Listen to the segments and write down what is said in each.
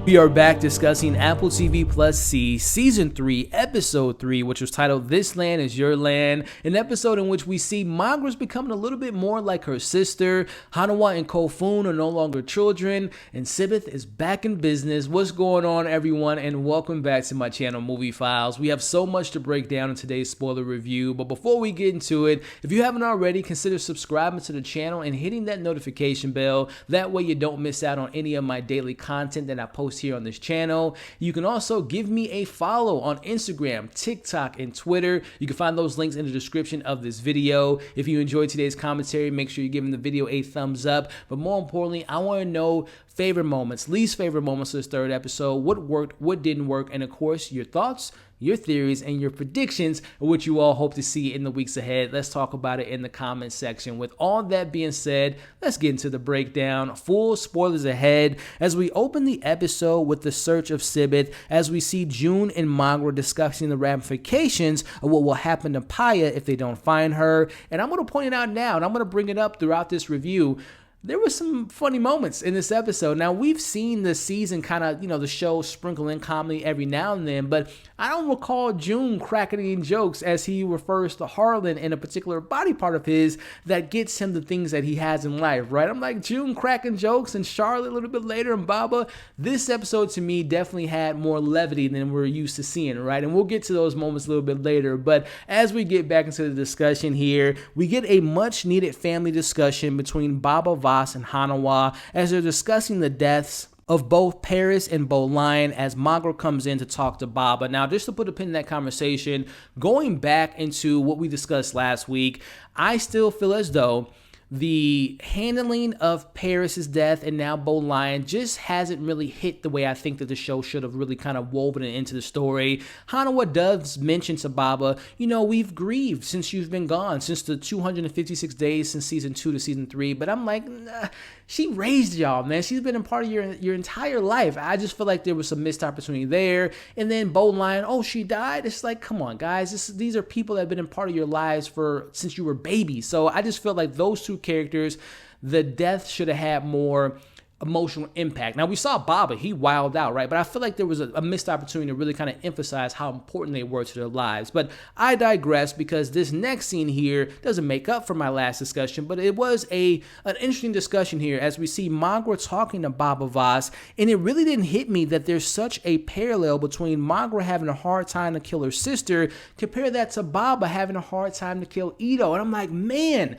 We are back discussing Apple TV Plus C Season 3, Episode 3, which was titled This Land Is Your Land, an episode in which we see Magra's becoming a little bit more like her sister. Hanawa and Kofun are no longer children, and Sibith is back in business. What's going on, everyone, and welcome back to my channel, Movie Files. We have so much to break down in today's spoiler review, but before we get into it, if you haven't already, consider subscribing to the channel and hitting that notification bell. That way you don't miss out on any of my daily content that I post here on this channel. You can also give me a follow on Instagram, TikTok, and Twitter. You can find those links in the description of this video. If you enjoyed today's commentary, make sure you're giving the video a thumbs up. But more importantly, I want to know favorite moments, least favorite moments of this third episode, what worked, what didn't work, and of course, your thoughts, your theories, and your predictions of what you all hope to see in the weeks ahead. Let's talk about it in the comment section. With all that being said, let's get into the breakdown. Full spoilers ahead as we open the episode with the search of Sibith, as we see Jun and Magra discussing the ramifications of what will happen to Paya if they don't find her. And I'm going to point it out now, and I'm going to bring it up throughout this review. There were some funny moments in this episode. Now, we've seen the season kind of, the show sprinkle in comedy every now and then, but I don't recall Jun cracking in jokes as he refers to Harlan in a particular body part of his that gets him the things that he has in life, right? I'm like, Jun cracking jokes and Charlotte a little bit later and Baba. This episode to me definitely had more levity than we're used to seeing, right? And we'll get to those moments a little bit later, but as we get back into the discussion here, we get a much needed family discussion between Baba Voss and Hanawa as they're discussing the deaths of both Paris and Bolin as Magra comes in to talk to Baba. Now, just to put a pin in that conversation, going back into what we discussed last week, I still feel as though the handling of Paris's death and now Bolin just hasn't really hit the way I think that the show should have really kind of woven it into the story. Hanawa does mention to Baba, we've grieved since you've been gone, since the 256 days since season 2 to season 3. But I'm like, nah, she raised y'all, man. She's been a part of your entire life. I just feel like there was some missed opportunity there. And then Bolin, oh, she died. It's like, come on, guys. These are people that have been a part of your lives since you were babies. So I just feel like those two characters, the death should have had more emotional impact. Now, we saw Baba, he wilded out, right? But I feel like there was a missed opportunity to really kind of emphasize how important they were to their lives. But I digress because this next scene here doesn't make up for my last discussion, but it was an interesting discussion here as we see Magra talking to Baba Voss, and it really didn't hit me that there's such a parallel between Magra having a hard time to kill her sister, compare that to Baba having a hard time to kill Ito. And I'm like, man,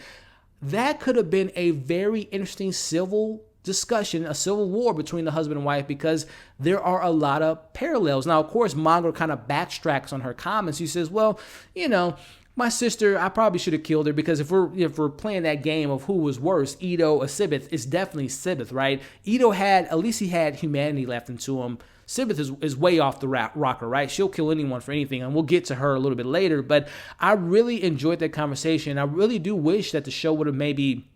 that could have been a very interesting civil discussion, a civil war between the husband and wife, because there are a lot of parallels. Now, of course, Magra kind of backtracks on her comments. He says, well, my sister, I probably should have killed her, because if we're playing that game of who was worse, Ito or Sibith, it's definitely Sibith, right? Ito at least he had humanity left into him. Sibith is way off the rocker, right? She'll kill anyone for anything, and we'll get to her a little bit later, but I really enjoyed that conversation. I really do wish that the show would have maybe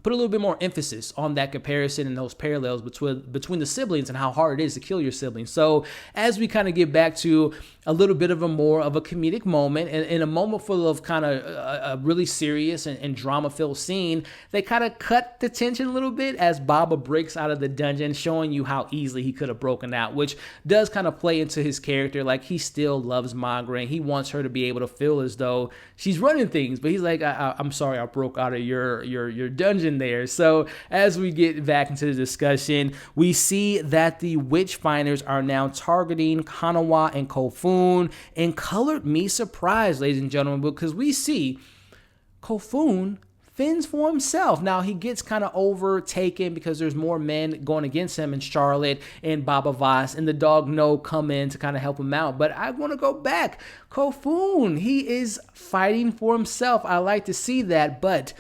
put a little bit more emphasis on that comparison and those parallels between the siblings and how hard it is to kill your siblings. So as we kind of get back to a little bit of a more of a comedic moment and in a moment full of kind of a really serious and drama-filled scene, they kind of cut the tension a little bit as Baba breaks out of the dungeon, showing you how easily he could have broken out, which does kind of play into his character. Like, he still loves Magra and he wants her to be able to feel as though she's running things, but he's like, I'm sorry I broke out of your dungeon there. So as we get back into the discussion, we see that the Witchfinders are now targeting Hanawa and Kofun, and colored me surprised, ladies and gentlemen, because we see Kofun fends for himself. Now, he gets kind of overtaken because there's more men going against him, and Charlotte and Baba Voss and the dog No come in to kind of help him out. But I want to go back. Kofun, he is fighting for himself. I like to see that, but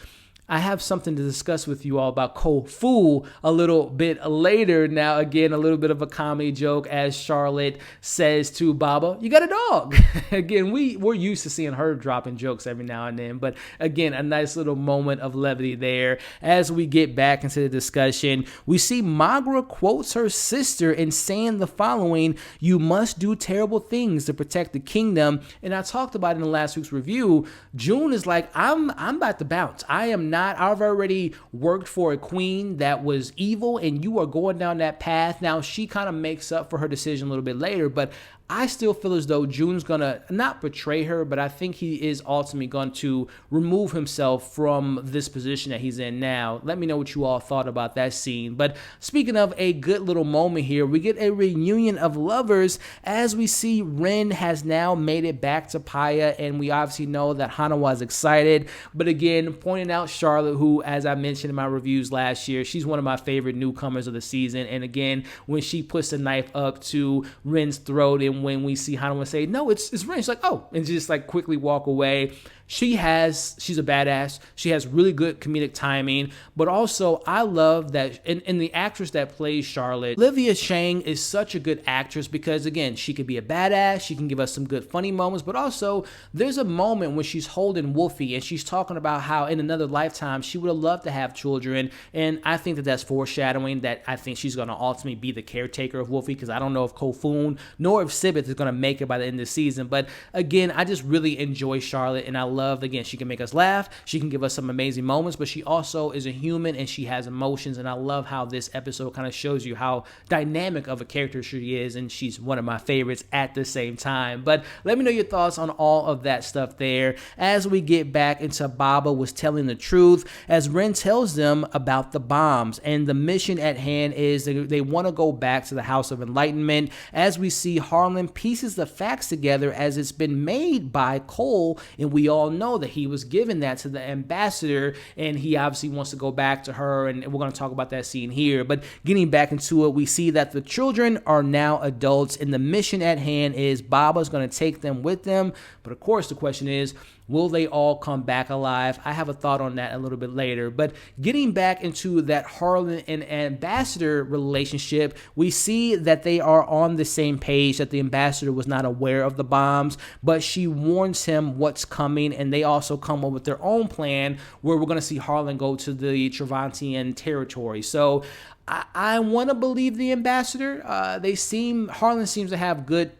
I have something to discuss with you all about Kofun a little bit later. Now, again, a little bit of a comedy joke as Charlotte says to Baba, you got a dog. Again, we're used to seeing her dropping jokes every now and then, but again, a nice little moment of levity there. As we get back into the discussion, we see Magra quotes her sister in saying the following: you must do terrible things to protect the kingdom. And I talked about it in the last week's review. Jun is like, I'm about to bounce. I am not I've already worked for a queen that was evil, and you are going down that path. Now, she kind of makes up for her decision a little bit later, but I still feel as though Jun's going to not betray her, but I think he is ultimately going to remove himself from this position that he's in now. Let me know what you all thought about that scene. But speaking of a good little moment here, we get a reunion of lovers as we see Wren has now made it back to Paya, and we obviously know that Hanawa is excited. But again, pointing out Charlotte, who, as I mentioned in my reviews last year, she's one of my favorite newcomers of the season. And again, when she puts the knife up to Wren's throat, and when we see Hanawa say, no, it's Wren, she's like, oh, and just like quickly walk away. She's a badass. She has really good comedic timing, but also I love that in the actress that plays Charlotte, Olivia Chang is such a good actress because, again, she could be a badass. She can give us some good funny moments, but also there's a moment when she's holding Wolfie and she's talking about how in another lifetime she would have loved to have children, and I think that that's foreshadowing that I think she's going to ultimately be the caretaker of Wolfie, because I don't know if Kofun nor if Sibeth is going to make it by the end of the season. But again, I just really enjoy Charlotte, and I love, again, she can make us laugh, she can give us some amazing moments, but she also is a human and she has emotions, and I love how this episode kind of shows you how dynamic of a character she is, and she's one of my favorites at the same time. But let me know your thoughts on all of that stuff there as we get back into Baba was telling the truth as Wren tells them about the bombs, and the mission at hand is they want to go back to the House of Enlightenment, as we see Harlan pieces the facts together as it's been made by Cole, and we all know that he was given that to the ambassador, and he obviously wants to go back to her, and we're going to talk about that scene here. But getting back into it, we see that the children are now adults, and the mission at hand is Baba's going to take them with them. But of course, the question is, will they all come back alive? I have a thought on that a little bit later. But getting back into that Harlan and ambassador relationship, we see that they are on the same page, that the ambassador was not aware of the bombs, but she warns him what's coming, and they also come up with their own plan where we're going to see Harlan go to the Travantian territory. So I want to believe the ambassador. Harlan seems to have good,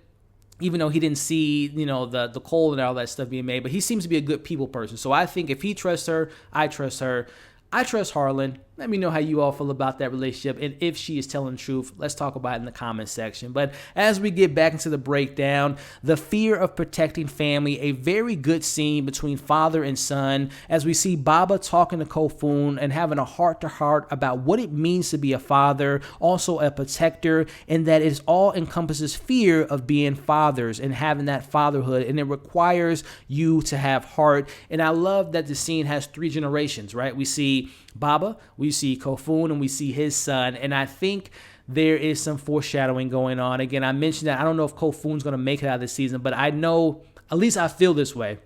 even though he didn't see, the coal and all that stuff being made, but he seems to be a good people person. So I think if he trusts her, I trust her. I trust Harlan. Let me know how you all feel about that relationship, and if she is telling the truth, let's talk about it in the comment section. But as we get back into the breakdown, the fear of protecting family, a very good scene between father and son, as we see Baba talking to Kofun and having a heart-to-heart about what it means to be a father, also a protector, and that it all encompasses fear of being fathers and having that fatherhood, and it requires you to have heart. And I love that the scene has 3 generations, right? We see Baba, we see Kofun, and we see his son, and I think there is some foreshadowing going on. Again, I mentioned that I don't know if Kofun's going to make it out of this season, but I know, at least I feel this way,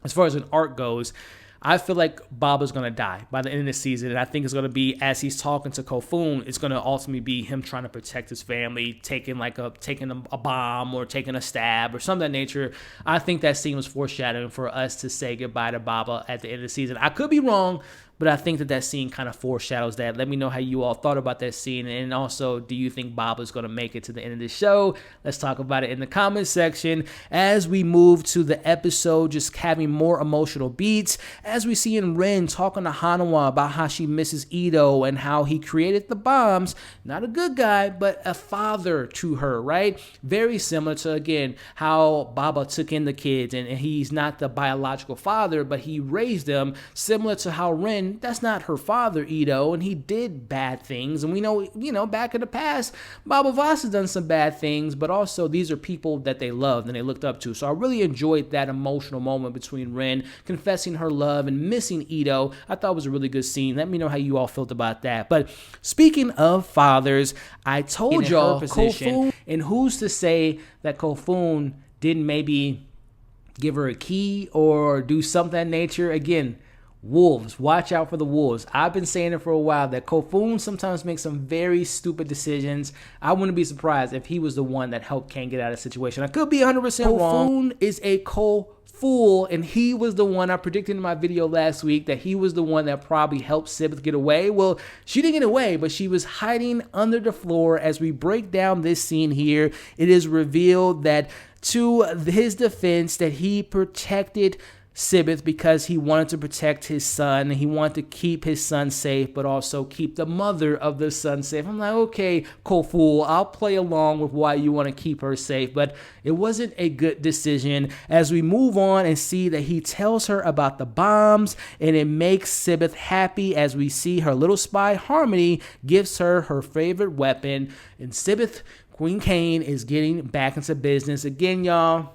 as far as an arc goes, I feel like Baba's going to die by the end of the season, and I think it's going to be, as he's talking to Kofun, it's going to ultimately be him trying to protect his family, taking a bomb or taking a stab or something of that nature. I think that scene was foreshadowing for us to say goodbye to Baba at the end of the season. I could be wrong, but I think that scene kind of foreshadows that. Let me know how you all thought about that scene, and also, do you think Baba's going to make it to the end of the show? Let's talk about it in the comment section as we move to the episode, just having more emotional beats, as we see in Wren talking to Hanawa about how she misses Ito and how he created the bombs. Not a good guy, but a father to her, right? Very similar to, again, how Baba took in the kids, and he's not the biological father, but he raised them, similar to how Wren, that's not her father, Ito, and he did bad things. And we know, back in the past, Baba Voss has done some bad things, but also these are people that they loved and they looked up to. So I really enjoyed that emotional moment between Wren confessing her love and missing Ito. I thought it was a really good scene. Let me know how you all felt about that. But speaking of fathers, I told y'all Kofun, and who's to say that Kofun didn't maybe give her a key or do something of that nature? Again, wolves, watch out for the wolves. I've been saying it for a while that Kofun sometimes makes some very stupid decisions. I wouldn't be surprised if he was the one that helped Kane get out of the situation. I could be 100% wrong. Kofun is a fool, and he was the one I predicted in my video last week that he was the one that probably helped Sibeth get away. Well, she didn't get away, but she was hiding under the floor. As we break down this scene here, it is revealed that to his defense that he protected Sibith because he wanted to protect his son. He wanted to keep his son safe, but also keep the mother of the son safe. I'm like, okay, Kofun, I'll play along with why you want to keep her safe, but it wasn't a good decision. As we move on and see that he tells her about the bombs, and it makes Sibith happy as we see her little spy Harmony gives her her favorite weapon, and Sibith, Queen Kane, is getting back into business again, y'all.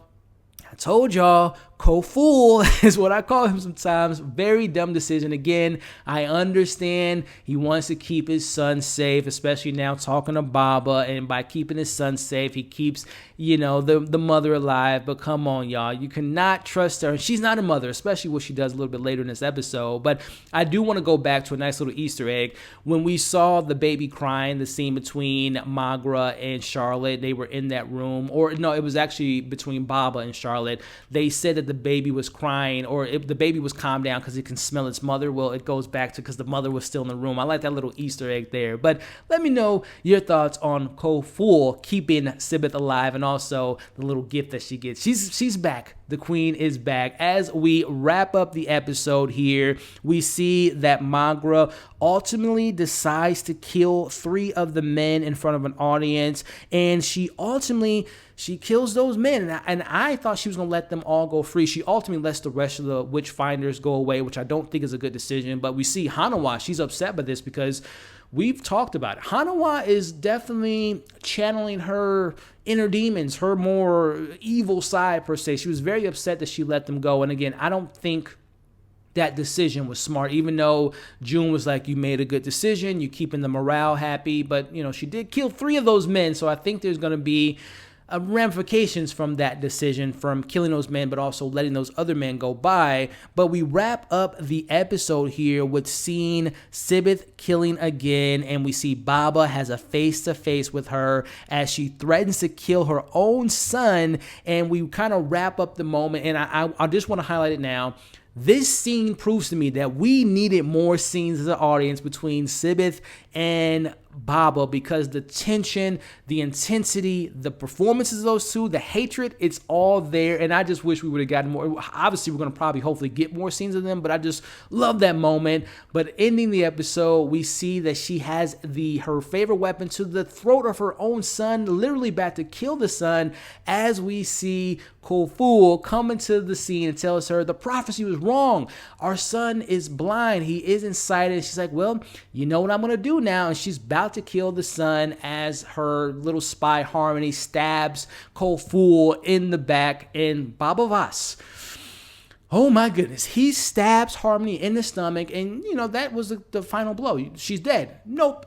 I told y'all, Kofun is what I call him sometimes. Very dumb decision. Again, I understand he wants to keep his son safe, especially now talking to Baba, and by keeping his son safe, he keeps, the mother alive. But come on, y'all. You cannot trust her. She's not a mother, especially what she does a little bit later in this episode. But I do want to go back to a nice little Easter egg. When we saw the baby crying, the scene between Magra and Charlotte, they were in that room. Or no, it was actually between Baba and Charlotte. They said that the baby was crying, or the baby was calmed down because it can smell its mother. Well, it goes back to because the mother was still in the room. I like that little Easter egg there. But let me know your thoughts on Kofun keeping Sibith alive, and also the little gift that she gets. She's back. The queen is back. As we wrap up the episode here, we see that Magra ultimately decides to kill 3 of the men in front of an audience, and she kills those men, and I thought she was going to let them all go free. She ultimately lets the rest of the Witchfinders go away, which I don't think is a good decision, but we see Hanawa, she's upset by this because we've talked about it. Hanawa is definitely channeling her inner demons, her more evil side per se. She was very upset that she let them go, and again, I don't think that decision was smart, even though Jun was like, you made a good decision, you keeping the morale happy, but she did kill 3 of those men, so I think there's going to be ramifications from that decision, from killing those men, but also letting those other men go by. But we wrap up the episode here with seeing Sibith killing again, and we see Baba has a face-to-face with her as she threatens to kill her own son, and we kind of wrap up the moment, and I just want to highlight it now. This scene proves to me that we needed more scenes as an audience between Sibith and Baba, because the tension, the intensity, the performances of those two, the hatred, it's all there, and I just wish we would have gotten more. Obviously, we're going to probably hopefully get more scenes of them, but I just love that moment. But ending the episode, we see that she has her favorite weapon to the throat of her own son, literally about to kill the son, as we see Kofun come into the scene and tells her the prophecy was wrong. Our son is blind. He isn't sighted. She's like, well, you know what I'm going to do now? And she's about to kill the son as her little spy Harmony stabs Kofun in the back, and Baba Vas. Oh my goodness. He stabs Harmony in the stomach, and that was the final blow. She's dead. Nope.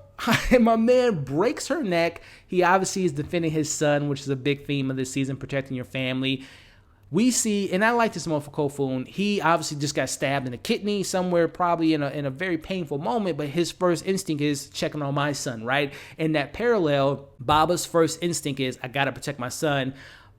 My man breaks her neck. He obviously is defending his son, which is a big theme of this season, protecting your family. We see, and I like this moment for Kofun, he obviously just got stabbed in the kidney somewhere, probably in a very painful moment, but his first instinct is checking on my son, right? In that parallel, Baba's first instinct is, I gotta protect my son.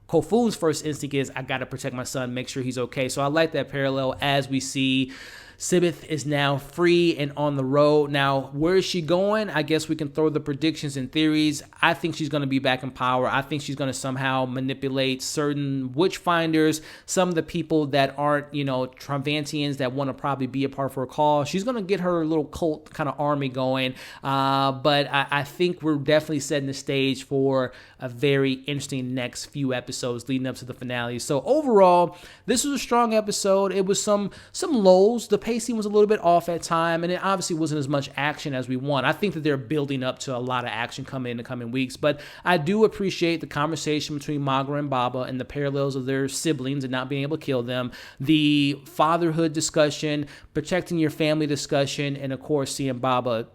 Kofun's first instinct is, I gotta protect my son, make sure he's okay. So I like that parallel as we see Sibith is now free and on the road. Now, where is she going? I guess we can throw the predictions and theories. I think she's going to be back in power. I think she's going to somehow manipulate certain Witchfinders, some of the people that aren't, Travantians that want to probably be a part of her call. She's going to get her little cult kind of army going. But I think we're definitely setting the stage for a very interesting next few episodes leading up to the finale. So overall, this was a strong episode. It was some lulls. The pacing was a little bit off at time, and it obviously wasn't as much action as we want. I think that they're building up to a lot of action coming in the coming weeks, but I do appreciate the conversation between Magra and Baba and the parallels of their siblings and not being able to kill them, the fatherhood discussion, protecting your family discussion, and of course seeing Baba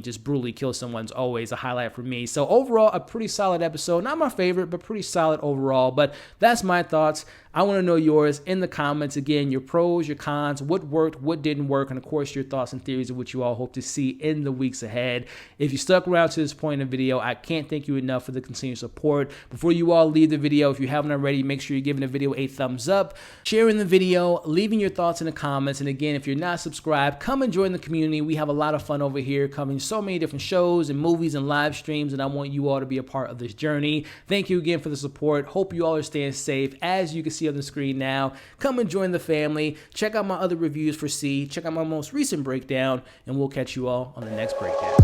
just brutally kill someone's always a highlight for me. So overall, a pretty solid episode. Not my favorite, but pretty solid overall. But that's my thoughts. I want to know yours in the comments. Again, your pros, your cons, what worked, what didn't work, and of course your thoughts and theories of what you all hope to see in the weeks ahead. If you stuck around to this point in the video, I can't thank you enough for the continued support. Before you all leave the video, if you haven't already, make sure you're giving the video a thumbs up, sharing the video, leaving your thoughts in the comments. And again, if you're not subscribed, come and join the community. We have a lot of fun over here, covering so many different shows and movies and live streams, and I want you all to be a part of this journey. Thank you again for the support. Hope you all are staying safe. As you can see on the screen now, come and join the family. Check out my other reviews for C. Check out my most recent breakdown, and we'll catch you all on the next breakdown.